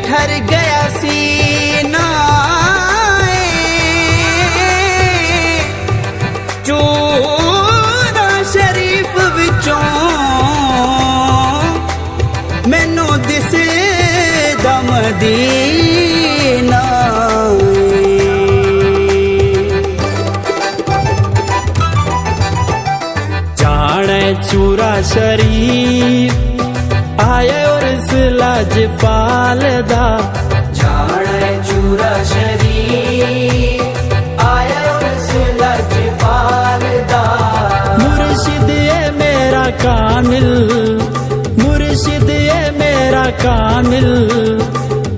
ठर गया सीना चूरा शरीफ विचों मैनू दिसे दा मदीना। जाने चूरा शरीफ आया और इस लाजपाल दा। जाने चूरा शरीफ आया और इस लाजपाल दा। मुर्शिद ये मेरा कामिल, मुर्शिद ये मेरा कामिल,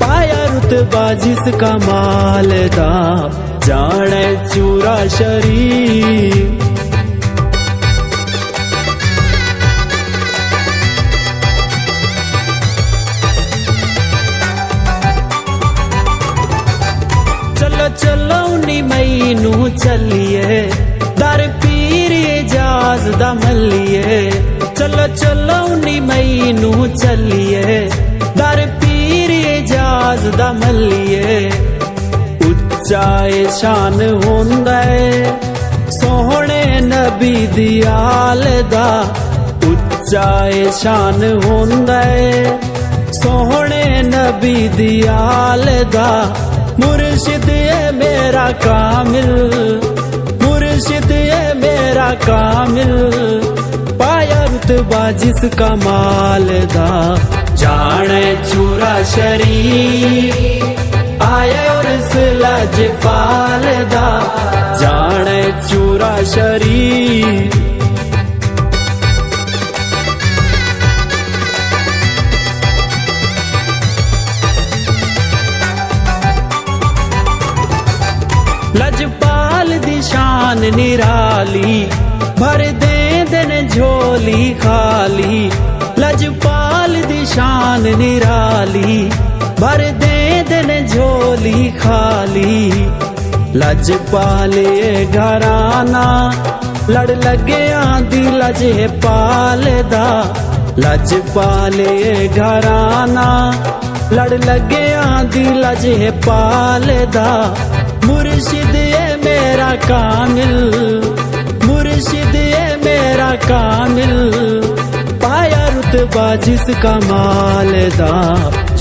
पाया रुतबा जिसका माल दा। जाने चूरा शरीफ चलो चलो नी मैनू चलिए दर पीर एजाज दा मल्लिए। चलो चलो नी मैनू चलिए दर पीर एजाज दा मल्लिए। उच्चा ए शान होंदा है सोहणे नबी दी आल दा। उच्चा ए शान होंदा है सोहणे नबी दी आल दा। मुर्शिद ये मेरा कामिल, मुर्शिद ये मेरा कामिल, पाया रुतबा जिसका माल दा। जाने चूरा शरीफ आया और इस लाजपाल दा। जाने चूरा शरीफ लजपाल दी शान निराली, भर दे दिन झोली खाली। लजपाल दी शान निराली, भर दे दिन झोली खाली। लजपाल ये घराना लड़ लगे आंदी लजे पाल दा। लजपाल ये घराना लड़ लगे आंदी लजे पाल दा। मुर्शिद ये मेरा कामिल, मुर्शिद ये मेरा कामिल, पाया रुतबा जिसका माल दा।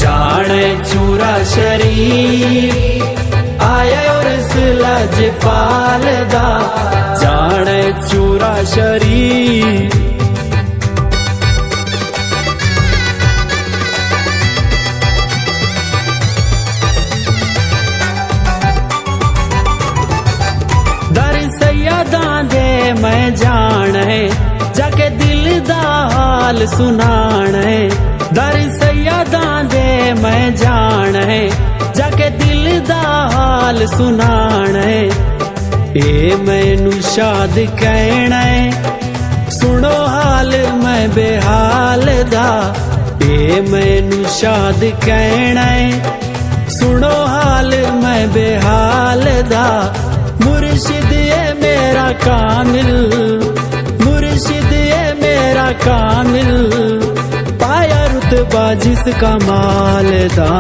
जाने चूरा शरीफ आया और इस लाजपाल दा। जाने चूरा शरीफ दर सैयदां दे मैं जाने जाके दिल दा हाल सुनाने। दर सैयदां दे मैं जाने जाके दिल दा हाल सुनाने। ए मैनू शाद कहना सुनो हाल मैं बेहाल दा। ए मैनू शाद कहना सुनो हाल मैं बेहाल दा। मुर्शिद ये मेरा कामिल, मुर्शिद ये मेरा कामिल, पाया रुतबा जिसका माल दा।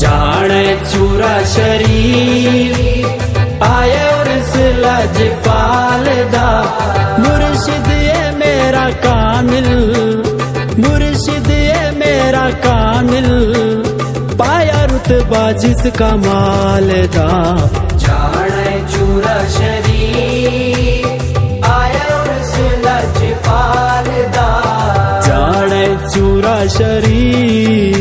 जाने चूरा शरीफ आया और इस लाजपाल दा। मुर्शिद ये मेरा कामिल, मुर्शिद ये मेरा कामिल, पाया रुतबा जिसका माल दा। जाने चूरा शरीफ आया और इस लाजपाल दा। जाने चूरा शरीफ